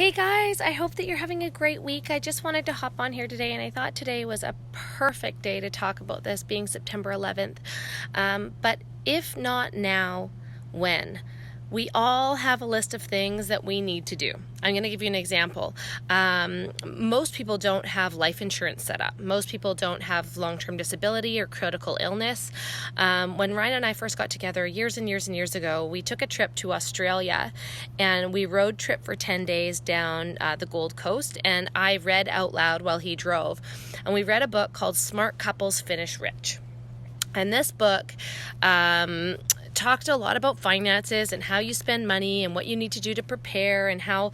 Hey guys, I hope that you're having a great week. I just wanted to hop on here today, and I thought today was a perfect day to talk about this, being September 11th. But if not now, when? We all have a list of things that we need to do. I'm going to give you an example. Most people don't have life insurance set up. Most people don't have long-term disability or critical illness. When Ryan and I first got together years and years and years ago, we took a trip to Australia, and we road trip for 10 days down the Gold Coast, and I read out loud while he drove. And we read a book called Smart Couples Finish Rich. And this book talked a lot about finances and how you spend money and what you need to do to prepare, and how,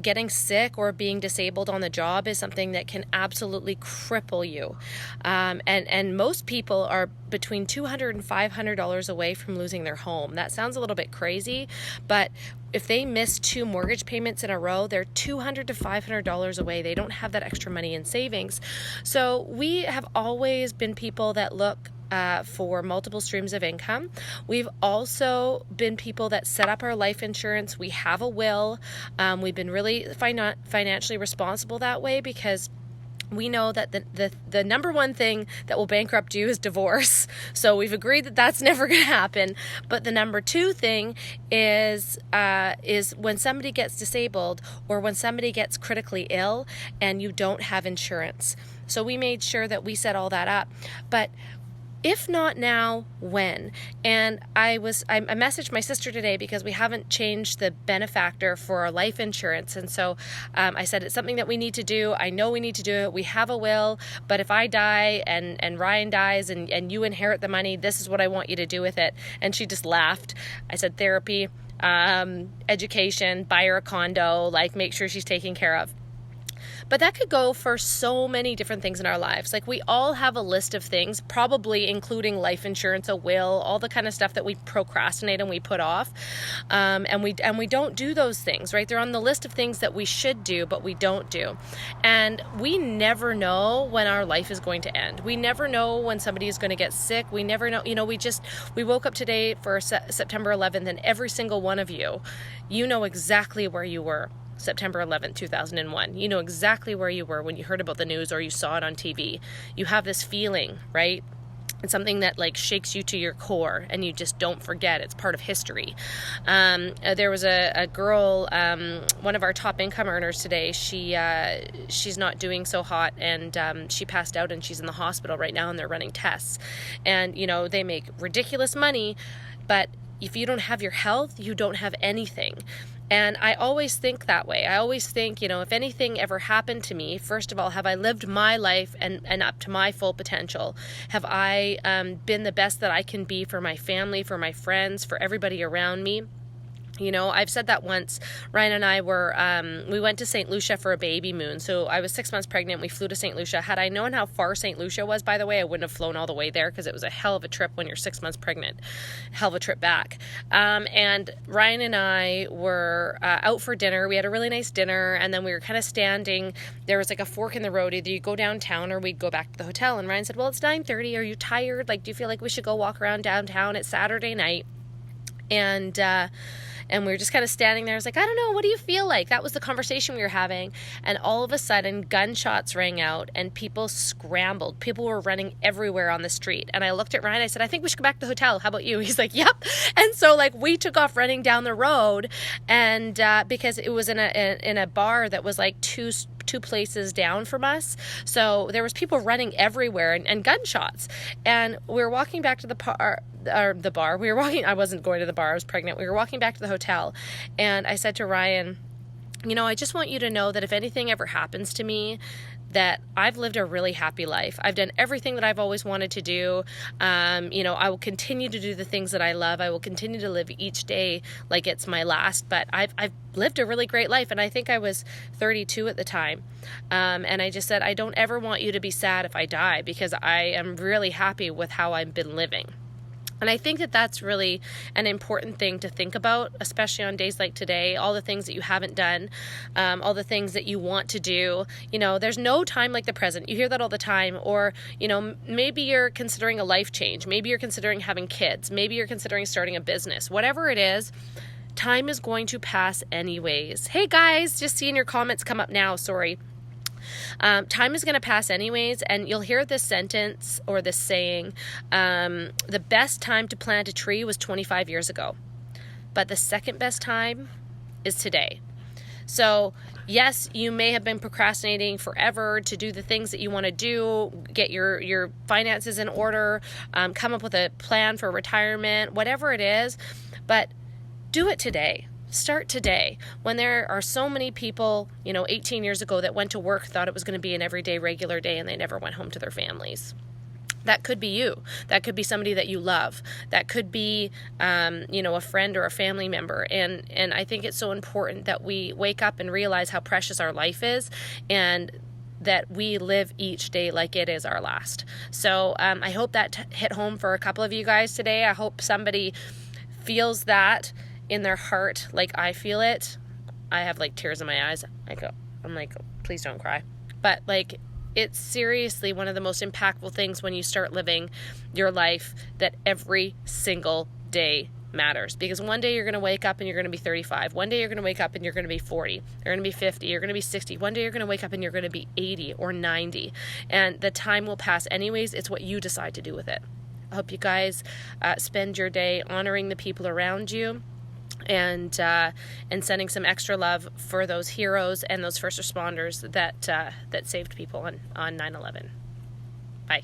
getting sick or being disabled on the job is something that can absolutely cripple you. And most people are between $200 and $500 away from losing their home. That sounds a little bit crazy, but if they miss 2 mortgage payments in a row, they're $200 to $500 away. They don't have that extra money in savings. So we have always been people that look for multiple streams of income. We've also been people that set up our life insurance. We have a will. We've been really financially responsible that way, because we know that the number one thing that will bankrupt you is divorce. So we've agreed that that's never going to happen. But the number 2 thing is when somebody gets disabled, or when somebody gets critically ill and you don't have insurance. So we made sure that we set all that up. But if not now, when? And I messaged my sister today because we haven't changed the benefactor for our life insurance. And so I said, it's something that we need to do. I know we need to do it. We have a will, but if I die and Ryan dies and you inherit the money, this is what I want you to do with it. And she just laughed. I said, therapy, education, buy her a condo, make sure she's taken care of. But that could go for so many different things in our lives. We all have a list of things, probably including life insurance, a will, all the kind of stuff that we procrastinate and we put off. And we don't do those things, right? They're on the list of things that we should do, but we don't do. And we never know when our life is going to end. We never know when somebody is going to get sick. We never know, we woke up today for September 11th, and every single one of you know exactly where you were September 11th, 2001. You know exactly where you were when you heard about the news or you saw it on TV. You have this feeling, right? It's something that shakes you to your core, and you just don't forget. It's part of history. There was a girl, one of our top income earners today. She's not doing so hot, and she passed out, and she's in the hospital right now, and they're running tests. And they make ridiculous money, but if you don't have your health, you don't have anything. And I always think that way. I always think, if anything ever happened to me, first of all, have I lived my life and up to my full potential? Have I been the best that I can be for my family, for my friends, for everybody around me? I've said that once. Ryan and I we went to St. Lucia for a baby moon. So I was 6 months pregnant. We flew to St. Lucia. Had I known how far St. Lucia was, by the way, I wouldn't have flown all the way there, because it was a hell of a trip when you're 6 months pregnant. Hell of a trip back. And Ryan and I were out for dinner. We had a really nice dinner, and then we were kind of standing. There was a fork in the road. Either you go downtown or we'd go back to the hotel. And Ryan said, well, it's 9:30. Are you tired? Do you feel like we should go walk around downtown? It's Saturday night. And we were just kind of standing there. I was like, I don't know, what do you feel like? That was the conversation we were having. And all of a sudden, gunshots rang out, and people scrambled. People were running everywhere on the street. And I looked at Ryan. I said, I think we should go back to the hotel. How about you? He's like, yep. And so we took off running down the road, and because it was in a bar that was two places down from us. So there was people running everywhere, and gunshots. And we were walking back to the bar. I wasn't going to the bar. I was pregnant. We were walking back to the hotel, and I said to Ryan, I just want you to know that if anything ever happens to me, that I've lived a really happy life. I've done everything that I've always wanted to do. I will continue to do the things that I love. I will continue to live each day like it's my last, but I've lived a really great life. And I think I was 32 at the time. And I just said, I don't ever want you to be sad if I die, because I am really happy with how I've been living. And I think that that's really an important thing to think about, especially on days like today, all the things that you haven't done, all the things that you want to do. There's no time like the present. You hear that all the time. Or, maybe you're considering a life change. Maybe you're considering having kids. Maybe you're considering starting a business. Whatever it is, Time is going to pass anyways. Hey guys, just seeing your comments come up now, sorry. Time is going to pass anyways, and you'll hear this sentence or this saying, the best time to plant a tree was 25 years ago, but the second best time is today. So yes, you may have been procrastinating forever to do the things that you want to do, get your finances in order, come up with a plan for retirement, whatever it is, but do it today. Start today. When there are so many people, 18 years ago that went to work, thought it was going to be an everyday, regular day, and they never went home to their families. That could be you. That could be somebody that you love. That could be, a friend or a family member. And I think it's so important that we wake up and realize how precious our life is, and that we live each day like it is our last. So I hope that hit home for a couple of you guys today. I hope somebody feels that in their heart like I feel it. I have tears in my eyes. I'm like, please don't cry. But it's seriously one of the most impactful things when you start living your life, that every single day matters. Because one day you're going to wake up and you're going to be 35. One day you're going to wake up and you're going to be 40. You're going to be 50. You're going to be 60. One day you're going to wake up and you're going to be 80 or 90. And the time will pass anyways. It's what you decide to do with it. I hope you guys spend your day honoring the people around you, and sending some extra love for those heroes and those first responders that saved people on 9/11. Bye.